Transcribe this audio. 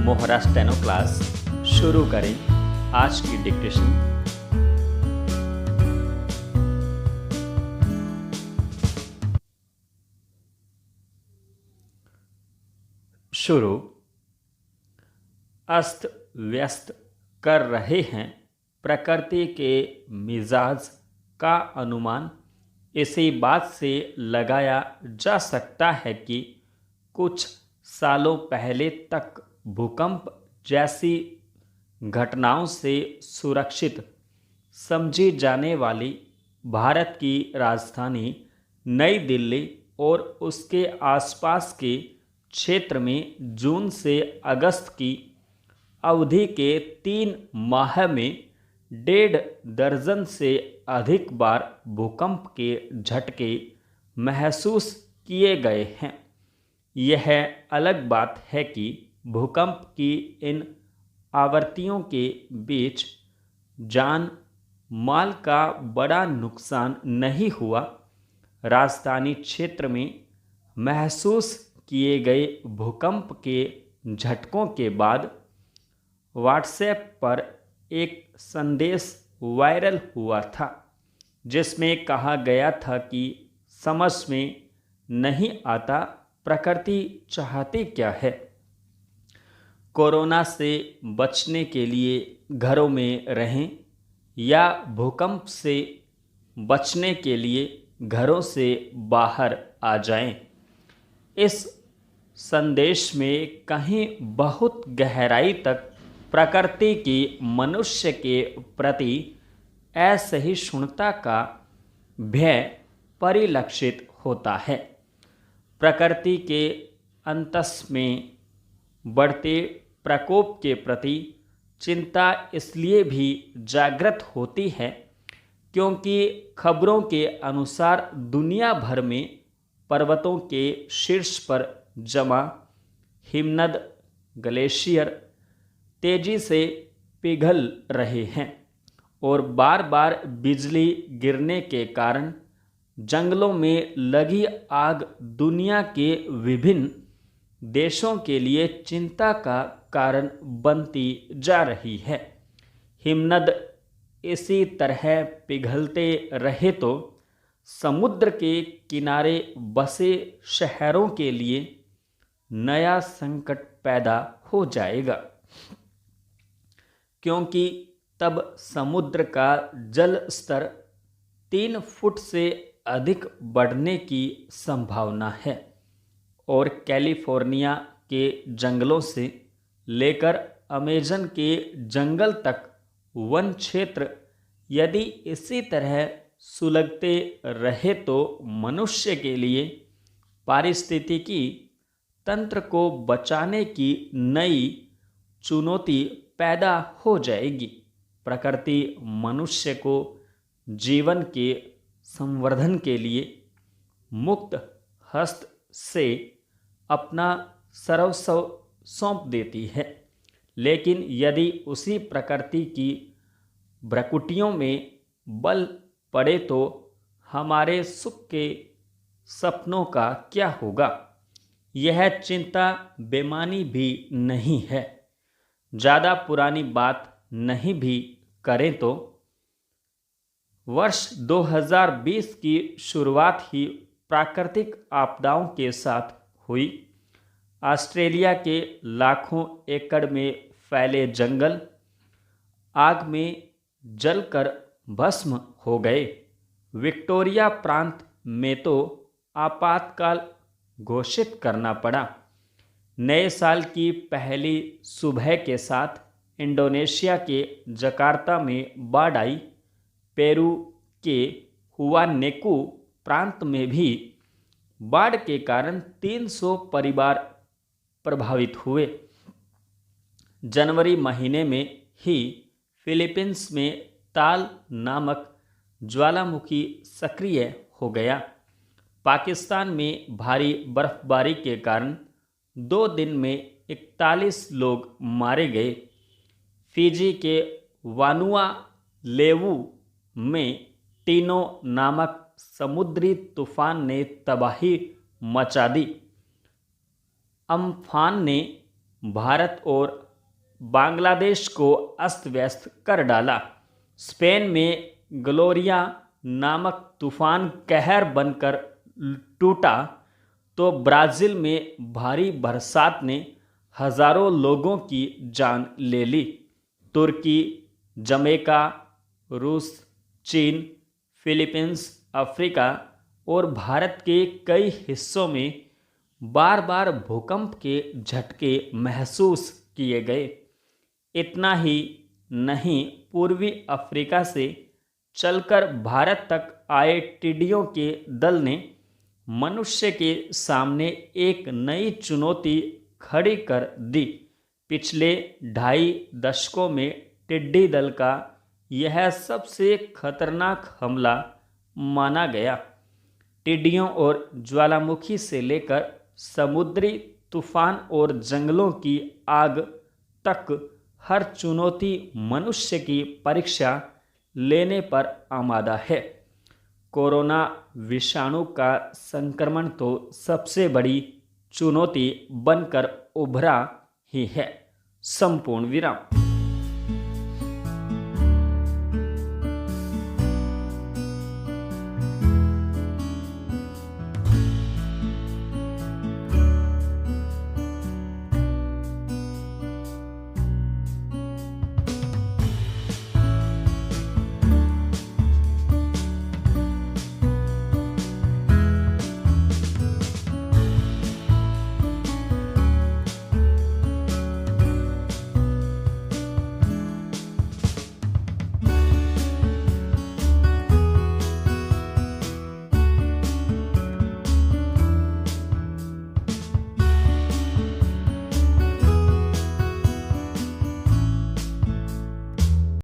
मोहरा steno class शुरू करें आज की डिक्टेशन। शुरू। अस्त व्यस्त कर रहे हैं प्रकृति के मिजाज का अनुमान इसी बात से लगाया जा सकता है कि कुछ सालों पहले तक भूकंप जैसी घटनाओं से सुरक्षित समझी जाने वाली भारत की राजधानी नई दिल्ली और उसके आसपास के क्षेत्र में जून से अगस्त की अवधि के 3 माह में 1.5 दर्जन से अधिक बार भूकंप के झटके महसूस किए गए हैं। यह अलग बात है कि भूकंप की इन आवृत्तियों के बीच जान माल का बड़ा नुकसान नहीं हुआ। राजधानी क्षेत्र में महसूस किए गए भूकंप के झटकों के बाद व्हाट्सएप पर एक संदेश वायरल हुआ था जिसमें कहा गया था कि समझ में नहीं आता प्रकृति चाहती क्या है। कोरोना से बचने के लिए घरों में रहें या भूकंप से बचने के लिए घरों से बाहर आ जाएं। इस संदेश में कहीं बहुत गहराई तक प्रकृति की मनुष्य के प्रति असहिष्णुता का भय परिलक्षित होता है। प्रकृति के अंतस में बढ़ते प्रकोप के प्रति चिंता इसलिए भी जागृत होती है क्योंकि खबरों के अनुसार दुनिया भर में पर्वतों के शीर्ष पर जमा हिमनद ग्लेशियर तेजी से पिघल रहे हैं और बार बार बिजली गिरने के कारण जंगलों में लगी आग दुनिया के विभिन्न देशों के लिए चिंता का कारण बनती जा रही है। हिमनद इसी तरह पिघलते रहे तो समुद्र के किनारे बसे शहरों के लिए नया संकट पैदा हो जाएगा क्योंकि तब समुद्र का जल स्तर 3 फुट से अधिक बढ़ने की संभावना है और कैलिफोर्निया के जंगलों से लेकर अमेज़न के जंगल तक वन क्षेत्र यदि इसी तरह सुलगते रहे तो मनुष्य के लिए पारिस्थितिकी तंत्र को बचाने की नई चुनौती पैदा हो जाएगी। प्रकृति मनुष्य को जीवन के संवर्धन के लिए मुक्त हस्त से अपना सर्वस्व सौंप देती है, लेकिन यदि उसी प्रकृति की भ्रकुटियों में बल पड़े तो हमारे सुख के सपनों का क्या होगा। यह चिंता बेमानी भी नहीं है। ज़्यादा पुरानी बात नहीं भी करें तो वर्ष 2020 की शुरुआत ही प्राकृतिक आपदाओं के साथ हुई। ऑस्ट्रेलिया के लाखों एकड़ में फैले जंगल आग में जलकर भस्म हो गए। विक्टोरिया प्रांत में तो आपातकाल घोषित करना पड़ा। नए साल की पहली सुबह के साथ इंडोनेशिया के जकार्ता में बाढ़ आई। पेरू के हुआनेकू प्रांत में भी बाढ़ के कारण 300 परिवार प्रभावित हुए। जनवरी महीने में ही फिलीपींस में ताल नामक ज्वालामुखी सक्रिय हो गया। पाकिस्तान में भारी बर्फबारी के कारण 2 दिन में 41 लोग मारे गए। फिजी के वानुआलेवु में टीनो नामक समुद्री तूफान ने तबाही मचा दी। अम्फान ने भारत और बांग्लादेश को अस्त व्यस्त कर डाला। स्पेन में ग्लोरिया नामक तूफान कहर बनकर टूटा तो ब्राज़ील में भारी बरसात ने हज़ारों लोगों की जान ले ली। तुर्की, जमैका, रूस, चीन, फिलीपींस, अफ्रीका और भारत के कई हिस्सों में बार बार भूकंप के झटके महसूस किए गए। इतना ही नहीं, पूर्वी अफ्रीका से चलकर भारत तक आए टिड्डियों के दल ने मनुष्य के सामने एक नई चुनौती खड़ी कर दी। पिछले 2.5 दशकों में टिड्डी दल का यह सबसे खतरनाक हमला माना गया। टिड्डियों और ज्वालामुखी से लेकर समुद्री तूफान और जंगलों की आग तक हर चुनौती मनुष्य की परीक्षा लेने पर आमादा है। कोरोना विषाणु का संक्रमण तो सबसे बड़ी चुनौती बनकर उभरा ही है। संपूर्ण विराम।